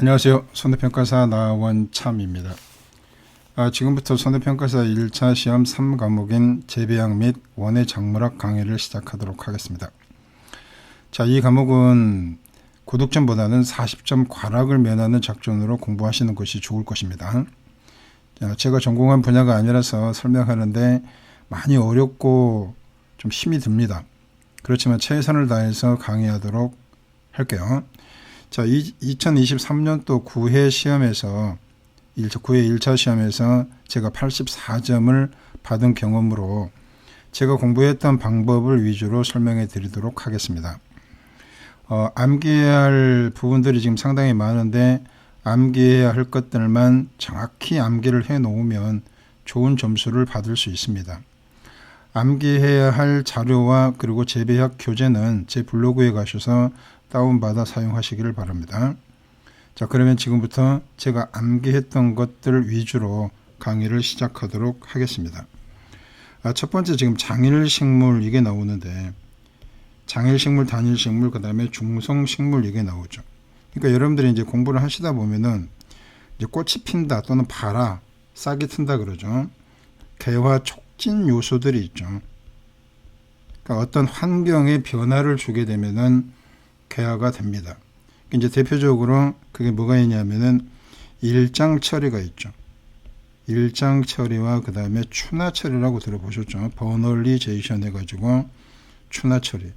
안녕하세요. 손해평가사 나원참입니다. 지금부터 손해평가사 1차 시험 3과목인 재배학 및 원예 작물학 강의를 시작하도록 하겠습니다. 자, 이 과목은 고득점보다는 40점 과락을 면하는 작전으로 공부하시는 것이 좋을 것입니다. 제가 전공한 분야가 아니라서 설명하는데 많이 어렵고 좀 힘이 듭니다. 그렇지만 최선을 다해서 강의하도록 할게요. 자, 2023년도 9회 시험에서 9회 1차 시험에서 제가 84점을 받은 경험으로 제가 공부했던 방법을 위주로 설명해 드리도록 하겠습니다. 암기해야 할 부분들이 지금 상당히 많은데 암기해야 할 것들만 정확히 암기를 해 놓으면 좋은 점수를 받을 수 있습니다. 암기해야 할 자료와 그리고 재배학 교재는 제 블로그에 가셔서 다운받아 사용하시기를 바랍니다. 자, 그러면 지금부터 제가 암기했던 것들 위주로 강의를 시작하도록 하겠습니다. 첫 번째 지금 장일식물 이게 나오는데 장일식물, 단일식물, 그 다음에 중성식물 이게 나오죠. 그러니까 여러분들이 이제 공부를 하시다 보면은 이제 꽃이 핀다 또는 발아, 싹이 튼다 그러죠. 개화 촉진 요소들이 있죠. 그러니까 어떤 환경에 변화를 주게 되면은 개화가 됩니다. 이제 대표적으로 그게 뭐가 있냐면은 일장 처리가 있죠. 일장 처리와 그 다음에 추나 처리라고 들어보셨죠. 버널리제이션 해가지고 추나 처리.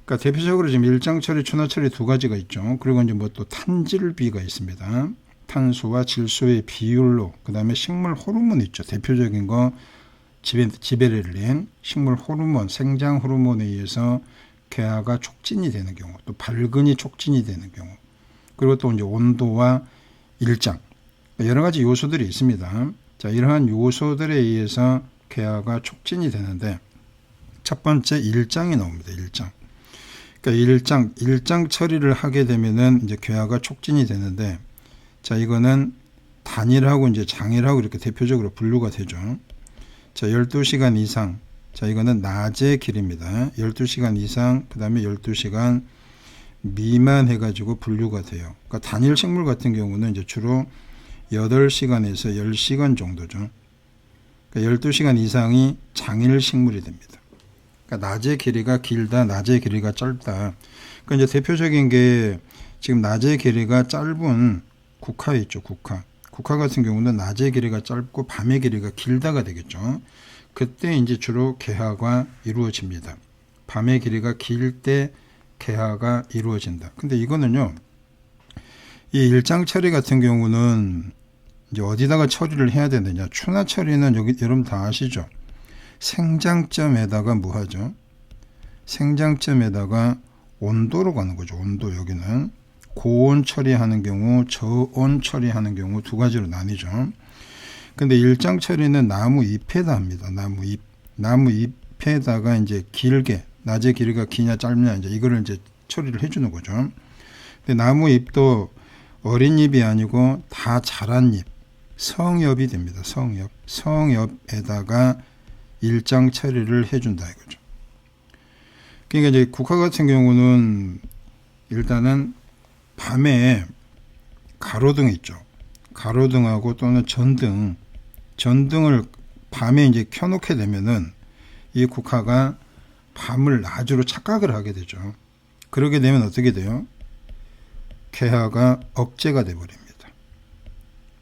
그러니까 대표적으로 지금 일장 처리, 추나 처리 두 가지가 있죠. 그리고 이제 뭐 또 탄질비가 있습니다. 탄수와 질소의 비율로, 그 다음에 식물 호르몬 있죠. 대표적인 거 지베렐린, 식물 호르몬, 생장 호르몬에 의해서 개화가 촉진이 되는 경우, 또 발근이 촉진이 되는 경우, 그리고 또 이제 온도와 일장, 여러 가지 요소들이 있습니다. 자, 이러한 요소들에 의해서 개화가 촉진이 되는데 첫 번째 일장이 나옵니다. 일장. 그러니까 일장 처리를 하게 되면은 이제 개화가 촉진이 되는데, 자, 이거는 단일하고 이제 장일하고 이렇게 대표적으로 분류가 되죠. 자, 12시간 이상. 자, 이거는 낮의 길입니다. 12시간 이상, 그 다음에 12시간 미만 해가지고 분류가 돼요. 그러니까 단일 식물 같은 경우는 이제 주로 8시간에서 10시간 정도죠. 그러니까 12시간 이상이 장일 식물이 됩니다. 그러니까 낮의 길이가 길다, 낮의 길이가 짧다. 그러니까 이제 대표적인 게 지금 낮의 길이가 짧은 국화 있죠, 국화. 국화 같은 경우는 낮의 길이가 짧고 밤의 길이가 길다가 되겠죠. 그때 이제 주로 개화가 이루어집니다. 밤의 길이가 길 때 개화가 이루어진다. 근데 이거는요, 이 일장 처리 같은 경우는 이제 어디다가 처리를 해야 되느냐. 추나 처리는 여기 여러분 다 아시죠? 생장점에다가 뭐 하죠? 생장점에다가 온도로 가는 거죠. 온도. 여기는 고온 처리하는 경우, 저온 처리하는 경우 두 가지로 나뉘죠. 근데 일장 처리는 나무 잎에다 합니다. 나무 잎에다가 이제 길게, 낮의 길이가 기냐 짧냐 이제 이거를 이제 처리를 해주는 거죠. 근데 나무 잎도 어린 잎이 아니고 다 자란 잎, 성엽이 됩니다. 성엽에다가 일장 처리를 해준다 이거죠. 그러니까 이제 국화 같은 경우는 일단은 밤에 가로등 있죠. 가로등하고 또는 전등을 밤에 이제 켜놓게 되면은 이 국화가 밤을 낮으로 착각을 하게 되죠. 그러게 되면 어떻게 돼요? 개화가 억제가 돼버립니다.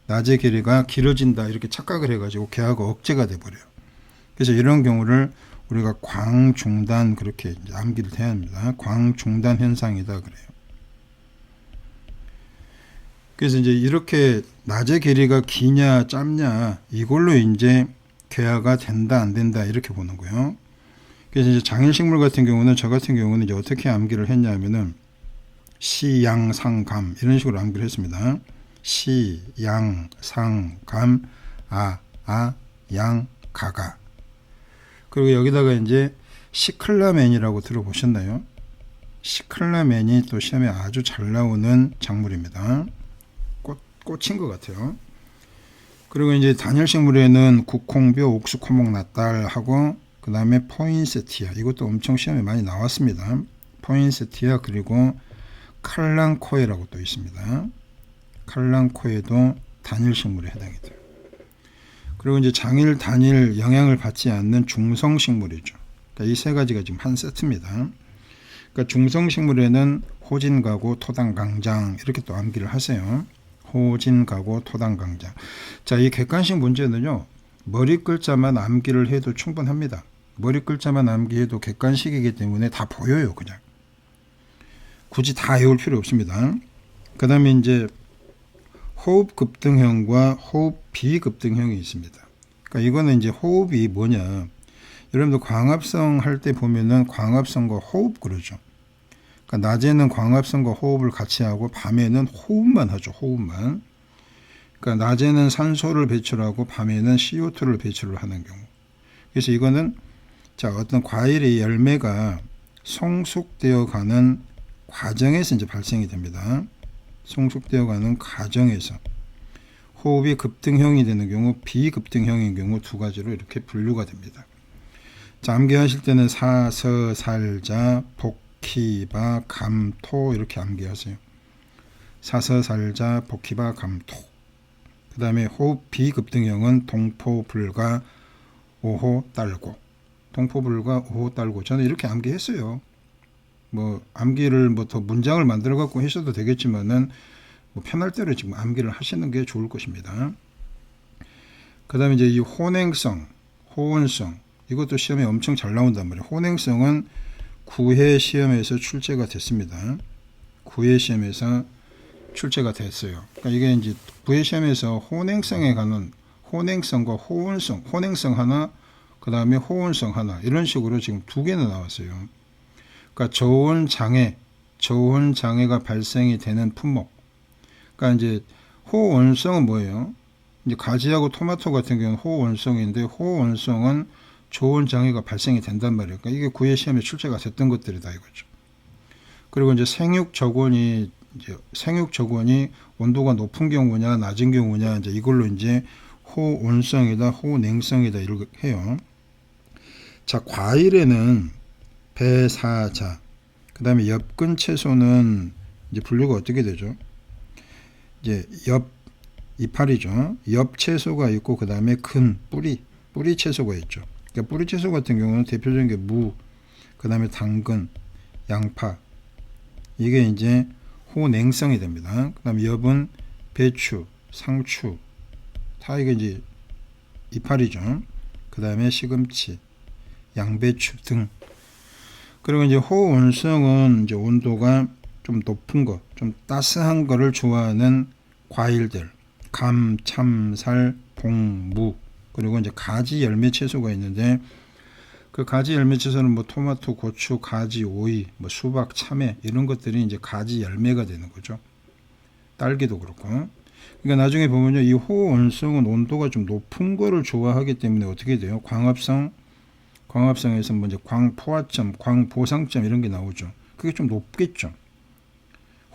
낮의 길이가 길어진다 이렇게 착각을 해가지고 개화가 억제가 돼버려요. 그래서 이런 경우를 우리가 광중단 그렇게 암기를 해야 합니다. 광중단 현상이다 그래요. 그래서 이제 이렇게 낮의 길이가 기냐 짧냐 이걸로 이제 개화가 된다 안 된다 이렇게 보는 거예요. 그래서 이제 장일식물 같은 경우는 저 같은 경우는 이제 어떻게 암기를 했냐면은 시, 양, 상, 감 이런 식으로 암기를 했습니다. 시, 양, 상, 감, 양, 가가. 그리고 여기다가 이제 시클라멘이라고 들어보셨나요? 시클라멘이 또 시험에 아주 잘 나오는 작물입니다. 꽂힌 것 같아요. 그리고 이제 단일식물에는 국홍뼈, 옥수코목 나딸하고 그 다음에 포인세티아 이것도 엄청 시험에 많이 나왔습니다. 포인세티아 그리고 칼랑코에라고 또 있습니다. 칼랑코에도 단일 식물에 해당이 돼요. 그리고 이제 장일, 단일 영향을 받지 않는 중성 식물이죠. 그러니까 이 세 가지가 지금 한 세트입니다. 그러니까 중성 식물에는 호진가고 토당강장 이렇게 또 암기를 하세요. 호진가고 토당강장. 자, 이 객관식 문제는요, 머리 글자만 암기를 해도 충분합니다. 머리 글자만 암기해도 객관식이기 때문에 다 보여요, 그냥. 굳이 다 외울 필요 없습니다. 그 다음에 이제 호흡 급등형과 호흡 비급등형이 있습니다. 그러니까 이거는 이제 호흡이 뭐냐. 여러분들 광합성 할 때 보면은 광합성과 호흡 그러죠. 그러니까 낮에는 광합성과 호흡을 같이 하고 밤에는 호흡만 하죠. 호흡만. 그러니까 낮에는 산소를 배출하고 밤에는 CO2를 배출을 하는 경우. 그래서 이거는 자, 어떤 과일의 열매가 성숙되어 가는 과정에서 이제 발생이 됩니다. 성숙되어 가는 과정에서 호흡이 급등형이 되는 경우, 비급등형인 경우 두 가지로 이렇게 분류가 됩니다. 자, 암기하실 때는 사서, 살자, 복희바, 감토 이렇게 암기하세요. 사서, 살자, 복희바, 감토. 그 다음에 호흡 비급등형은 동포, 불가, 오호, 딸고. 동포, 불가, 오호, 딸고. 저는 이렇게 암기했어요. 뭐 암기를 뭐 더 문장을 만들어 갖고 하셔도 되겠지만은 뭐 편할 대로 지금 암기를 하시는 게 좋을 것입니다. 그 다음에 이제 이 혼행성, 호언성 이것도 시험에 엄청 잘 나온단 말이에요. 혼행성은 9회 시험에서 출제가 됐습니다. 9회 시험에서 출제가 됐어요. 그러니까 이게 이제 9회 시험에서 혼행성에 관한 혼행성과 호언성, 혼행성 하나, 그 다음에 호언성 하나 이런 식으로 지금 두 개나 나왔어요. 그러니까 저온 장애가 발생이 되는 품목. 그러니까 이제 호온성은 뭐예요? 이제 가지하고 토마토 같은 경우는 호온성인데 호온성은 저온 장애가 발생이 된단 말이에요. 그러니까 이게 9회 시험에 출제가 됐던 것들이다 이거죠. 그리고 이제 생육 적원이 온도가 높은 경우냐 낮은 경우냐 이제 이걸로 이제 호온성이다 호냉성이다 이렇게 해요. 자, 과일에는 배사자, 그 다음에 엽근 채소는 이제 분류가 어떻게 되죠? 이제 이파리죠. 엽 채소가 있고, 그 다음에 뿌리 채소가 있죠. 그러니까 뿌리 채소 같은 경우는 대표적인 게 무, 그 다음에 당근, 양파. 이게 이제 호냉성이 됩니다. 그 다음에 엽은 배추, 상추, 다 이게 이제 이파리죠. 그 다음에 시금치, 양배추 등. 그리고 이제 호온성은 이제 온도가 좀 높은 거, 좀 따스한 거를 좋아하는 과일들, 감, 참, 살, 봉, 무, 그리고 이제 가지 열매 채소가 있는데 그 가지 열매 채소는 뭐 토마토, 고추, 가지, 오이, 뭐 수박, 참외 이런 것들이 이제 가지 열매가 되는 거죠. 딸기도 그렇고. 그러니까 나중에 보면요, 이 호온성은 온도가 좀 높은 거를 좋아하기 때문에 어떻게 돼요? 광합성에서 먼저 광포화점, 광보상점 이런 게 나오죠. 그게 좀 높겠죠.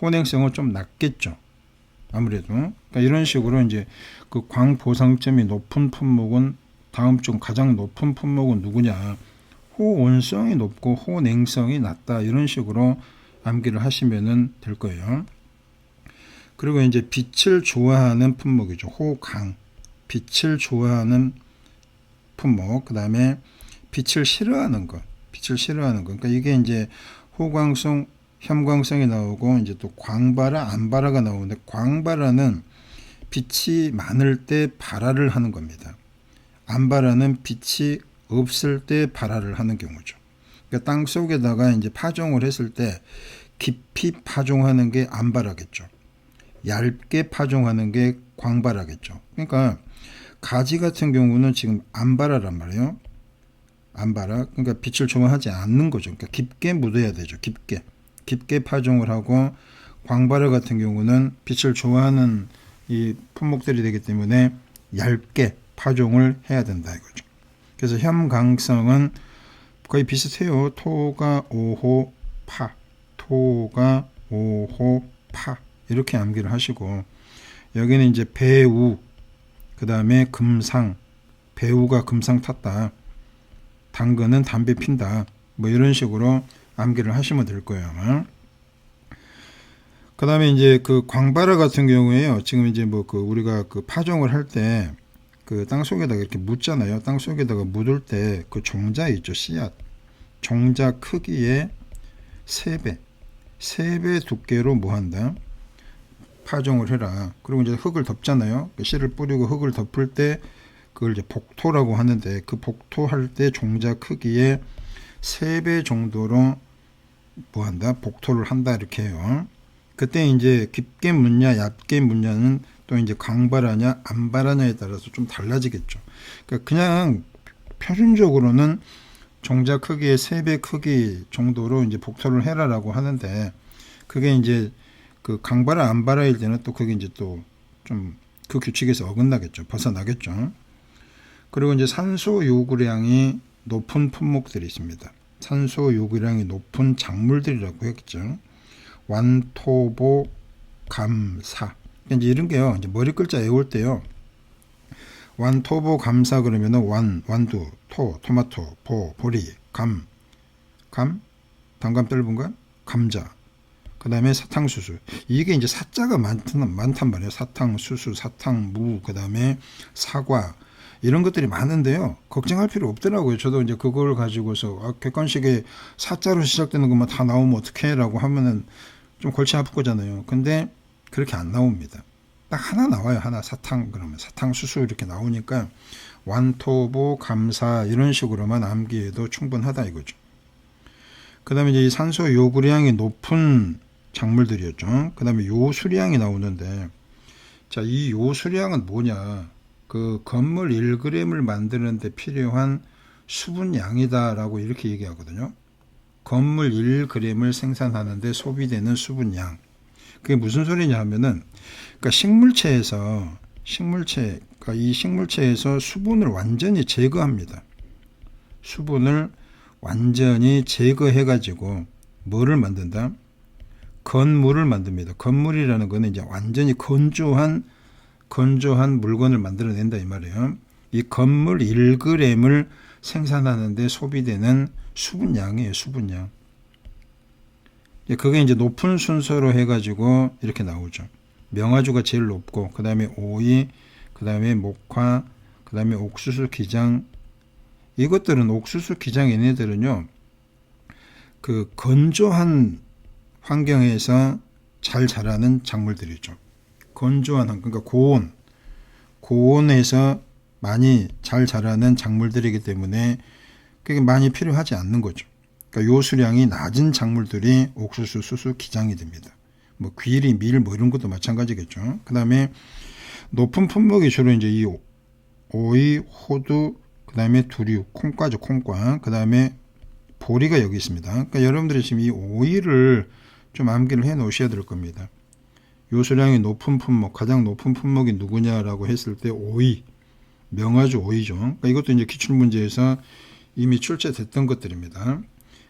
혼행성은 좀 낮겠죠. 아무래도. 그러니까 이런 식으로 이제 그 광보상점이 높은 품목은 다음 중 가장 높은 품목은 누구냐? 호온성이 높고 호냉성이 낮다. 이런 식으로 암기를 하시면 될 거예요. 그리고 이제 빛을 좋아하는 품목이죠. 호강. 빛을 좋아하는 품목. 그 다음에 빛을 싫어하는 것. 그러니까 이게 이제 호광성, 혐광성이 나오고 이제 또 광발화, 안발화가 나오는데 광발화는 빛이 많을 때 발화를 하는 겁니다. 안발화는 빛이 없을 때 발화를 하는 경우죠. 그러니까 땅 속에다가 이제 파종을 했을 때 깊이 파종하는 게 안발화겠죠. 얇게 파종하는 게 광발화겠죠. 그러니까 가지 같은 경우는 지금 안발화란 말이에요. 안발화. 그러니까 빛을 좋아하지 않는 거죠. 그러니까 깊게 묻어야 되죠. 깊게 파종을 하고 광발화 같은 경우는 빛을 좋아하는 이 품목들이 되기 때문에 얇게 파종을 해야 된다 이거죠. 그래서 혐광성은 거의 비슷해요. 토가 오호 파, 이렇게 암기를 하시고 여기는 이제 배우, 그 다음에 금상, 배우가 금상 탔다. 당근은 담배 핀다. 뭐 이런 식으로 암기를 하시면 될 거예요. 아마. 그 다음에 이제 그 광바라 같은 경우에요. 지금 이제 뭐 그 우리가 그 파종을 할 때 그 땅 속에다가 이렇게 묻잖아요. 땅 속에다가 묻을 때 그 종자 있죠. 씨앗. 종자 크기의 3배 두께로 뭐 한다? 파종을 해라. 그리고 이제 흙을 덮잖아요. 씨를 뿌리고 흙을 덮을 때 그걸 이제 복토라고 하는데 그 복토할 때 종자 크기의 3배 정도로 뭐 한다? 복토를 한다 이렇게 해요. 그때 이제 깊게 묻냐 얕게 묻냐는 또 이제 강바라냐 안바라냐에 따라서 좀 달라지겠죠. 그러니까 그냥 표준적으로는 종자 크기의 3배 크기 정도로 이제 복토를 해라라고 하는데 그게 이제 그 강바라 안바라일 때는 또 그게 이제 또 좀 그 규칙에서 어긋나겠죠. 벗어나겠죠. 그리고 이제 산소 요구량이 높은 품목들이 있습니다. 산소 요구량이 높은 작물들이라고 했죠. 완토보 감사. 이제 이런 게요. 이제 머리 글자 외울 때요. 완토보 감사 그러면은 완두, 토마토, 보리, 감, 단감 떫은가? 감자. 그 다음에 사탕수수. 이게 이제 사자가 많단 말이에요. 사탕수수, 사탕무, 그 다음에 사과. 이런 것들이 많은데요. 걱정할 필요 없더라고요. 저도 이제 그걸 가지고서 객관식에 사자로 시작되는 것만 다 나오면 어떡해? 라고 하면은 좀 골치 아플 거잖아요. 근데 그렇게 안 나옵니다. 딱 하나 나와요. 하나 사탕 그러면 사탕수수 이렇게 나오니까 완토보 감사 이런 식으로만 암기해도 충분하다 이거죠. 그 다음에 이제 이 산소 요구량이 높은 작물들이었죠. 그 다음에 요수량이 나오는데 자, 이 요수량은 뭐냐? 그 건물 1g을 만드는데 필요한 수분량이다라고 이렇게 얘기하거든요. 건물 1g을 생산하는데 소비되는 수분량. 그게 무슨 소리냐 하면은 그러니까 이 식물체에서 수분을 완전히 제거합니다. 수분을 완전히 제거해 가지고 뭐를 만든다? 건물을 만듭니다. 건물이라는 거는 이제 완전히 건조한 물건을 만들어낸다 이 말이에요. 이 건물 1g을 생산하는데 소비되는 수분량이에요. 수분량. 그게 이제 높은 순서로 해가지고 이렇게 나오죠. 명아주가 제일 높고 그 다음에 오이, 그 다음에 목화, 그 다음에 옥수수, 기장. 이것들은 옥수수, 기장 얘네들은요. 그 건조한 환경에서 잘 자라는 작물들이죠. 건조한 환경, 그러니까 고온에서 많이 잘 자라는 작물들이기 때문에 그게 많이 필요하지 않는 거죠. 그러니까 요수량이 낮은 작물들이 옥수수, 수수, 기장이 됩니다. 뭐 귀리, 밀 뭐 이런 것도 마찬가지겠죠. 그 다음에 높은 품목이 주로 이제 이 오이, 호두, 그 다음에 두류, 콩과죠, 콩과. 그 다음에 보리가 여기 있습니다. 그러니까 여러분들이 지금 이 오이를 좀 암기를 해 놓으셔야 될 겁니다. 요수량이 높은 품목, 가장 높은 품목이 누구냐라고 했을 때 오이, 명아주 오이죠. 그러니까 이것도 이제 기출문제에서 이미 출제됐던 것들입니다.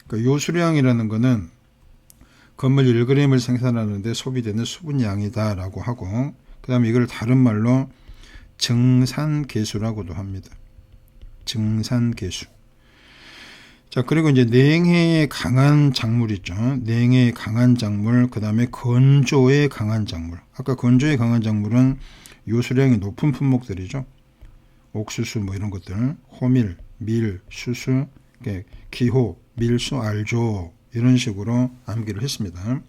그러니까 요수량이라는 거는 건물 1g을 생산하는데 소비되는 수분량이다라고 하고, 그 다음에 이걸 다른 말로 증산계수라고도 합니다. 증산계수. 자, 그리고 이제 냉해에 강한 작물 있죠. 냉해에 강한 작물, 그 다음에 건조에 강한 작물. 아까 건조에 강한 작물은 요수량이 높은 품목들이죠. 옥수수 뭐 이런 것들, 호밀, 밀, 수수, 기호, 밀수, 알조 이런 식으로 암기를 했습니다.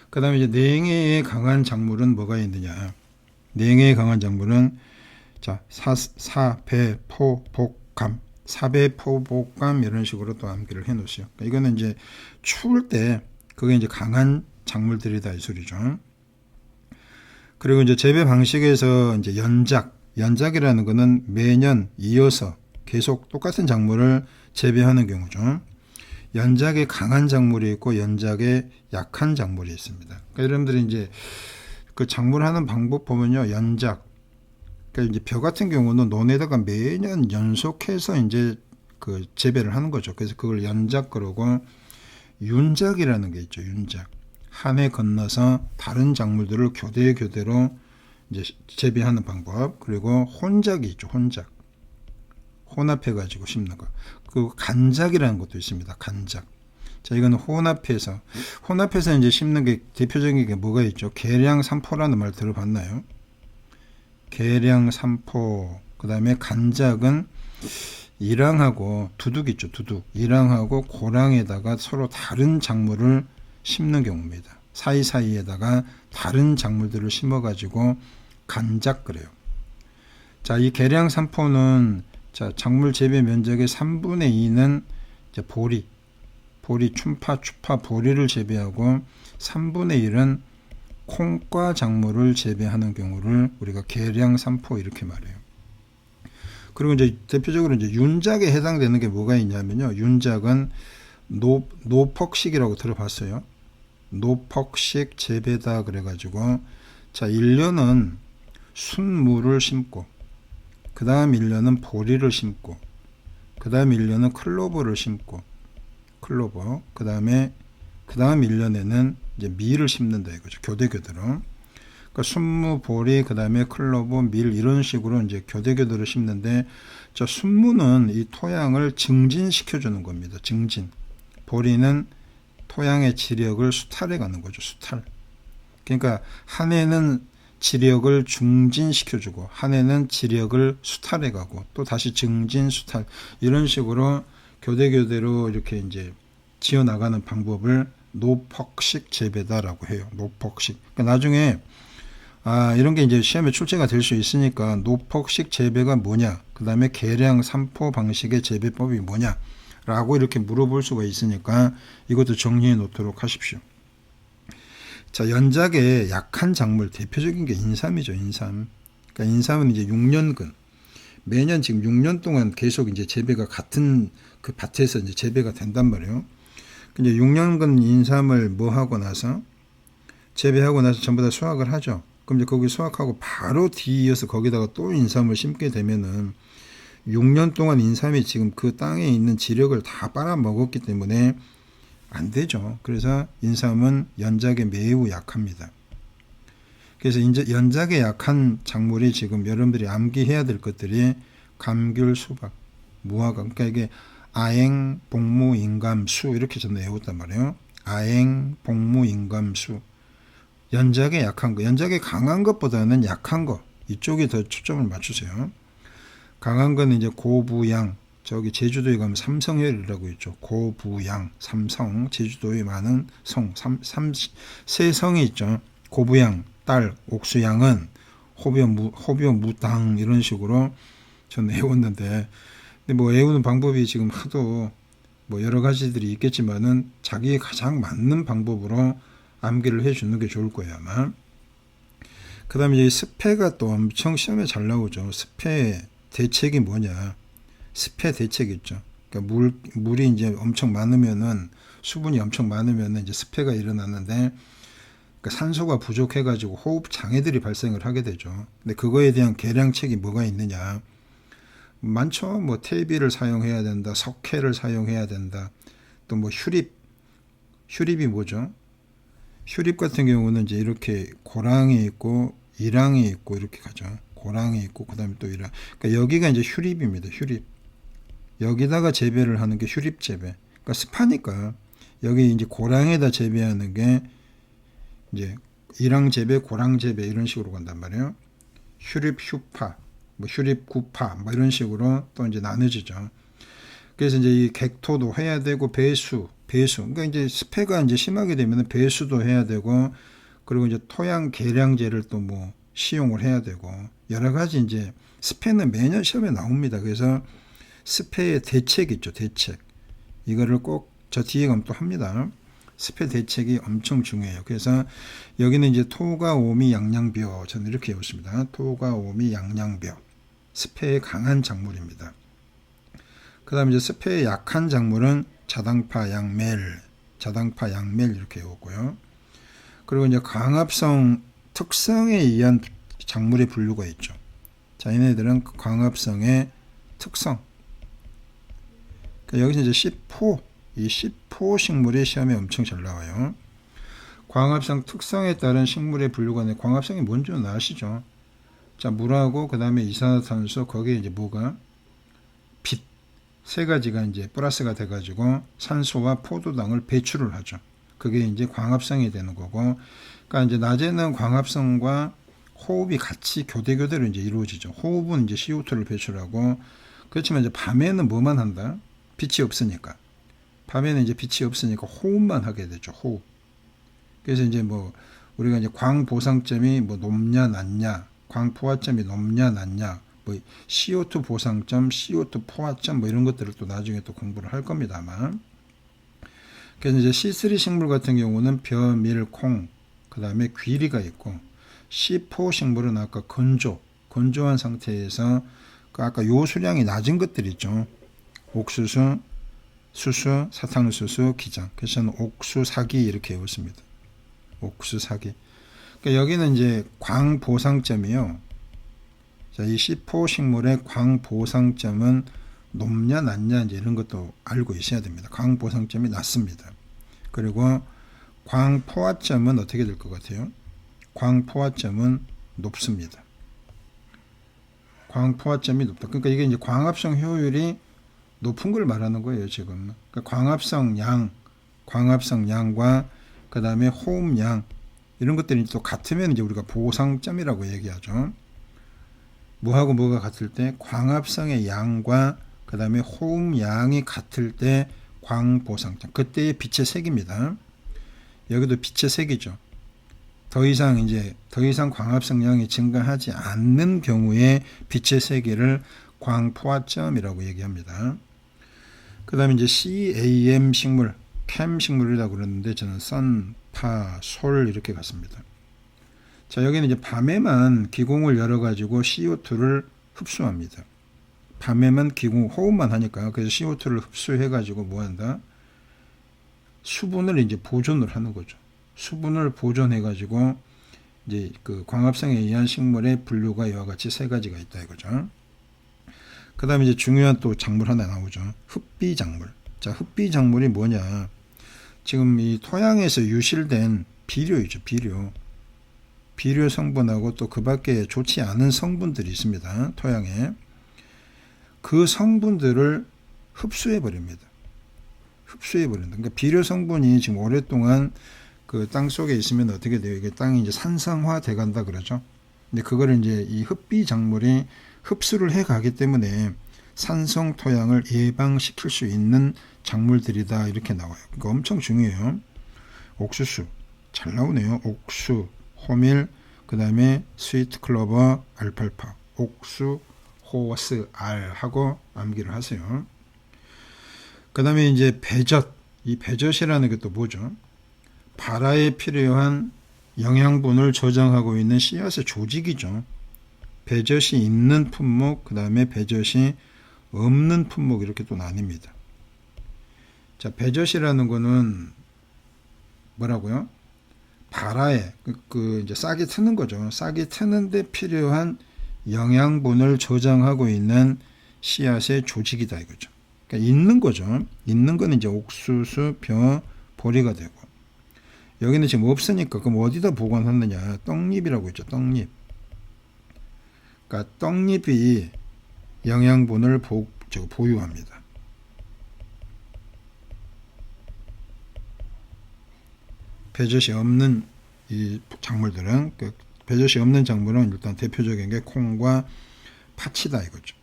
그 다음에 이제 냉해에 강한 작물은 뭐가 있느냐? 냉해에 강한 작물은 자, 사, 배, 포, 복, 감. 사배포복감 이런 식으로 또 암기를 해 놓으세요. 그러니까 이거는 이제 추울 때 그게 이제 강한 작물들이다 이 소리죠. 그리고 이제 재배 방식에서 이제 연작이라는 거는 매년 이어서 계속 똑같은 작물을 재배하는 경우죠. 연작에 강한 작물이 있고 연작에 약한 작물이 있습니다. 그러니까 여러분들이 이제 그 작물하는 방법 보면요, 연작. 그러니까 이제 벼 같은 경우는 논에다가 매년 연속해서 이제 그 재배를 하는 거죠. 그래서 그걸 연작 그러고, 윤작이라는 게 있죠. 윤작. 한 해 건너서 다른 작물들을 교대로 이제 재배하는 방법. 그리고 혼작이 있죠. 혼작. 혼합해 가지고 심는 거. 그 간작이라는 것도 있습니다. 간작. 자, 이건 혼합해서 이제 심는 게 대표적인 게 뭐가 있죠? 계량산포라는 말 들어봤나요? 계량산포. 그 다음에 간작은 이랑하고 두둑 있죠, 두둑. 이랑하고 고랑에다가 서로 다른 작물을 심는 경우입니다. 사이사이에다가 다른 작물들을 심어가지고 간작 그래요. 자, 이 계량산포는 자, 작물 재배 면적의 3분의 2는 이제 보리, 춘파, 추파, 보리를 재배하고 3분의 1은 콩과 작물을 재배하는 경우를 우리가 계량산포 이렇게 말해요. 그리고 이제 대표적으로 이제 윤작에 해당되는 게 뭐가 있냐면요. 윤작은 노퍽식이라고 들어봤어요. 노퍽식 재배다 그래가지고 자, 1년은 순무를 심고 그 다음 1년은 보리를 심고 그 다음 1년은 클로버를 심고 클로버 그 다음 1년에는 이제 밀을 심는다 이거죠. 교대교대로. 그러니까 순무, 보리, 그 다음에 클로버, 밀 이런 식으로 이제 교대교대로 심는데 저 순무는 이 토양을 증진시켜 주는 겁니다. 증진. 보리는 토양의 지력을 수탈해 가는 거죠. 수탈. 그러니까 한 해는 지력을 중진시켜 주고 한 해는 지력을 수탈해 가고 또 다시 증진, 수탈 이런 식으로 교대교대로 이렇게 이제 지어 나가는 방법을 노퍽식 재배다라고 해요. 노퍽식. 그러니까 나중에 이런 게 이제 시험에 출제가 될 수 있으니까 노퍽식 재배가 뭐냐, 그 다음에 계량산포 방식의 재배법이 뭐냐 라고 이렇게 물어볼 수가 있으니까 이것도 정리해 놓도록 하십시오. 자, 연작의 약한 작물 대표적인 게 인삼이죠. 인삼. 그러니까 인삼은 이제 6년근 매년 지금 6년 동안 계속 이제 재배가 같은 그 밭에서 이제 재배가 된단 말이에요. 이제 6년근 인삼을 뭐 하고 나서 재배하고 나서 전부 다 수확을 하죠. 그럼 이제 거기 수확하고 바로 뒤이어서 거기다가 또 인삼을 심게 되면은 6년 동안 인삼이 지금 그 땅에 있는 지력을 다 빨아먹었기 때문에 안 되죠. 그래서 인삼은 연작에 매우 약합니다. 그래서 이제 연작에 약한 작물이 지금 여러분들이 암기해야 될 것들이 감귤, 수박, 무화과. 그러니까 이게 아행, 복무, 인감수 이렇게 저는 외웠단 말이에요. 아행, 복무, 인감수. 연작에 약한 거, 연작에 강한 것보다는 약한 거 이쪽에 더 초점을 맞추세요. 강한 거는 이제 고부양, 저기 제주도에 가면 삼성혈이라고 있죠. 고부양, 삼성, 제주도에 많은 성, 세 성이 있죠. 고부양, 딸, 옥수양은 호벼, 무당 이런 식으로 저는 외웠는데, 근데 뭐 외우는 방법이 지금 하도 뭐 여러 가지들이 있겠지만은 자기에 가장 맞는 방법으로 암기를 해주는 게 좋을 거예요 아마. 그 다음에 이제 습해가 또 엄청 시험에 잘 나오죠. 습해 대책이 뭐냐. 습해 대책 있죠. 그러니까 물이 이제 엄청 많으면은 수분이 엄청 많으면은 이제 습해가 일어나는데 그러니까 산소가 부족해가지고 호흡 장애들이 발생을 하게 되죠. 근데 그거에 대한 계량책이 뭐가 있느냐. 많죠. 뭐 퇴비를 사용해야 된다. 석회를 사용해야 된다. 또 뭐 휴립이 뭐죠? 휴립 같은 경우는 이제 이렇게 고랑이 있고 이랑이 있고 이렇게 가죠. 고랑이 있고 그다음에 또 이랑. 그러니까 여기가 이제 휴립입니다. 휴립. 여기다가 재배를 하는 게 휴립 재배. 그러니까 습하니까 여기 이제 고랑에다 재배하는 게 이제 이랑 재배, 고랑 재배 이런 식으로 간단 말이에요. 휴립 휴파, 뭐 휴립 구파 뭐 이런 식으로 또 이제 나눠지죠. 그래서 이제 이 객토도 해야 되고 배수. 그러니까 이제 습해가 이제 심하게 되면 배수도 해야 되고, 그리고 이제 토양 계량제를 또 뭐 시용을 해야 되고, 여러 가지 이제 습해는 매년 시험에 나옵니다. 그래서 습해의 대책 있죠. 대책. 이거를 꼭 저 뒤에 가면 또 합니다. 습해 대책이 엄청 중요해요. 그래서 여기는 이제 토가 오미 양양벼. 저는 이렇게 외웠습니다. 토가 오미 양양벼. 습해에 강한 작물입니다. 그 다음에 이제 습해에 약한 작물은 자당파, 양멜 이렇게 외웠고요. 그리고 이제 광합성 특성에 의한 작물의 분류가 있죠. 자, 얘네들은 광합성의 특성. 그러니까 여기서 이제 이 C4 식물이 시험에 엄청 잘 나와요. 광합성 특성에 따른 식물의 분류가 있는데, 광합성이 뭔지는 아시죠? 자, 물하고 그 다음에 이산화탄소, 거기에 이제 뭐가? 빛, 세 가지가 이제 플러스가 돼가지고 산소와 포도당을 배출을 하죠. 그게 이제 광합성이 되는 거고, 그러니까 이제 낮에는 광합성과 호흡이 같이 교대로 이제 이루어지죠. 호흡은 이제 CO2를 배출하고, 그렇지만 이제 밤에는 뭐만 한다? 빛이 없으니까. 밤에는 이제 빛이 없으니까 호흡만 하게 되죠. 호흡. 그래서 이제 뭐 우리가 이제 광보상점이 뭐 높냐 낮냐, 광포화점이 높냐 낮냐, 뭐 CO2 보상점, CO2 포화점 뭐 이런 것들을 또 나중에 또 공부를 할 겁니다만. 그래서 이제 C3 식물 같은 경우는 벼, 밀, 콩, 그 다음에 귀리가 있고, C4 식물은 아까 건조한 상태에서 그 아까 요수량이 낮은 것들 있죠. 옥수수, 수수, 사탕수수, 기장. 그래서 저는 옥수사기 이렇게 외웠습니다. 옥수사기. 그러니까 여기는 이제 광보상점이요. 자, 이 C4 식물의 광보상점은 높냐 낮냐 이제 이런 것도 알고 있어야 됩니다. 광보상점이 낮습니다. 그리고 광포화점은 어떻게 될 것 같아요? 광포화점은 높습니다. 광포화점이 높다. 그러니까 이게 이제 광합성 효율이 높은 걸 말하는 거예요, 지금. 그러니까 광합성 양과 그 다음에 호흡량 이런 것들이 또 같으면 이제 우리가 보상점이라고 얘기하죠. 뭐하고 뭐가 같을 때? 광합성의 양과 그 다음에 호흡량이 같을 때 광보상점. 그때의 빛의 색입니다. 여기도 빛의 색이죠. 더 이상 광합성량이 증가하지 않는 경우에 빛의 세기를 광포화점이라고 얘기합니다. 그 다음에 이제 CAM 식물, 캠 식물이라고 그러는데 저는 선, 파, 솔 이렇게 갔습니다. 자, 여기는 이제 밤에만 기공을 열어가지고 CO2를 흡수합니다. 밤에만 기공, 호흡만 하니까 그래서 CO2를 흡수해가지고 뭐 한다? 수분을 이제 보존을 하는 거죠. 수분을 보존해가지고 이제 그 광합성에 의한 식물의 분류가 이와 같이 세 가지가 있다 이거죠. 그 다음에 이제 중요한 또 작물 하나 나오죠. 흡비작물. 자, 흡비작물이 뭐냐? 지금 이 토양에서 유실된 비료이죠. 비료 성분하고 또 그 밖에 좋지 않은 성분들이 있습니다. 토양에. 그 성분들을 흡수해 버립니다. 그러니까 비료 성분이 지금 오랫동안 그 땅 속에 있으면 어떻게 돼요? 이게 땅이 이제 산성화 돼 간다 그러죠. 근데 그거를 이제 이 흡비작물이 흡수를 해 가기 때문에 산성 토양을 예방시킬 수 있는 작물들이다 이렇게 나와요. 그러니까 엄청 중요해요. 옥수수 잘 나오네요. 옥수, 호밀, 그 다음에 스위트 클로버, 알팔파. 옥수, 호스, 알 하고 암기를 하세요. 그 다음에 이제 배젖. 이 배젖이라는 게 또 뭐죠? 발화에 필요한 영양분을 저장하고 있는 씨앗의 조직이죠. 배젖이 있는 품목, 그 다음에 배젖이 없는 품목 이렇게 또 나뉩니다. 자, 배젖이라는 거는 뭐라고요? 발화에 이제 싹이 트는 거죠. 싹이 트는데 필요한 영양분을 저장하고 있는 씨앗의 조직이다 이거죠. 그러니까 있는 거죠. 있는 거는 이제 옥수수, 벼, 보리가 되고. 여기는 지금 없으니까 그럼 어디다 보관하느냐? 떡잎이라고 있죠. 떡잎. 그러니까 떡잎이 영양분을 보유합니다. 배젖이 없는 이 작물들은 배젖이 없는 작물은 일단 대표적인 게 콩과 팥이다 이거죠.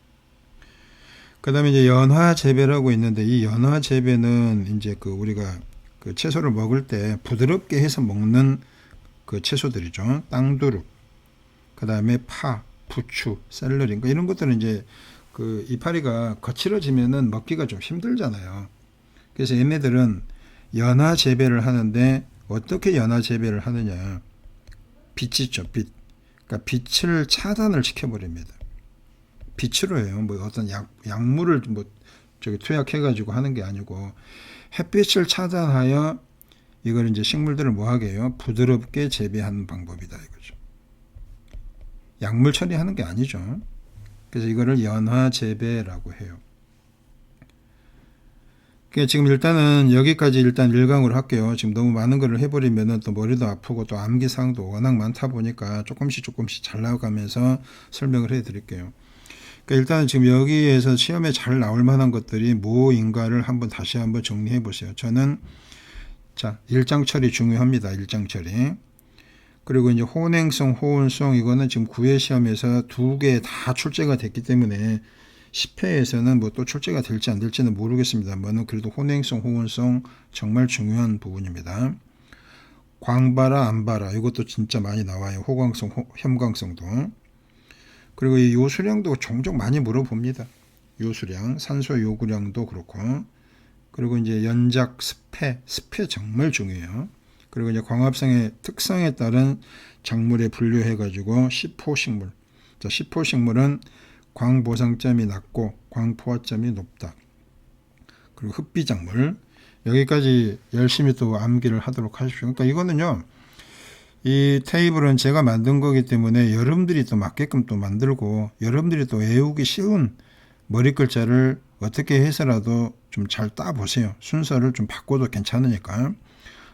그 다음에 이제 연화 재배라고 있는데 이 연화 재배는 이제 우리가 그 채소를 먹을 때 부드럽게 해서 먹는 그 채소들이죠. 땅두릅, 그 다음에 파, 부추, 샐러리, 그러니까 이런 것들은 이제 그 이파리가 거칠어지면은 먹기가 좀 힘들잖아요. 그래서 얘네들은 연화 재배를 하는데 어떻게 연화 재배를 하느냐? 빛 있죠, 빛. 그러니까 빛을 차단을 시켜버립니다. 빛으로 해요. 뭐 어떤 약물을 투약해가지고 하는 게 아니고 햇빛을 차단하여 이걸 이제 식물들을 뭐하게 해요? 부드럽게 재배하는 방법이다 이거죠. 약물 처리하는 게 아니죠. 그래서 이거를 연화 재배라고 해요. 그러니까 지금 일단은 여기까지 일단 1강으로 할게요. 지금 너무 많은 거를 해버리면은 또 머리도 아프고 또 암기사항도 워낙 많다 보니까 조금씩 잘 나가면서 설명을 해드릴게요. 그러니까 일단은 지금 여기에서 시험에 잘 나올 만한 것들이 뭐인가를 다시 한번 정리해 보세요. 저는 자, 일장 처리 중요합니다. 일장 처리. 그리고 이제 혼행성, 호운성 이거는 지금 9회 시험에서 2개 다 출제가 됐기 때문에 10회에서는 뭐 또 출제가 될지 안 될지는 모르겠습니다만 그래도 혼행성, 호운성 정말 중요한 부분입니다. 광바라, 안바라 이것도 진짜 많이 나와요. 호광성, 혐광성도. 그리고 이 요수량도 종종 많이 물어봅니다. 요수량, 산소 요구량도 그렇고. 그리고 이제 연작, 습해 정말 중요해요. 그리고 이제 광합성의 특성에 따른 작물에 분류해가지고 10호 식물. 자, 10호 식물은 광보상점이 낮고 광포화점이 높다. 그리고 흡비작물. 여기까지 열심히 또 암기를 하도록 하십시오. 그러니까 이거는요, 이 테이블은 제가 만든 거기 때문에 여러분들이 또 맞게끔 또 만들고 여러분들이 또 외우기 쉬운 머리 글자를 어떻게 해서라도 좀 잘 따보세요. 순서를 좀 바꿔도 괜찮으니까.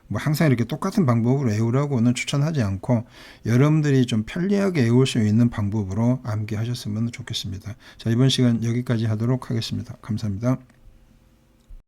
뭐 항상 이렇게 똑같은 방법으로 외우라고는 추천하지 않고 여러분들이 좀 편리하게 외울 수 있는 방법으로 암기하셨으면 좋겠습니다. 자, 이번 시간 여기까지 하도록 하겠습니다. 감사합니다.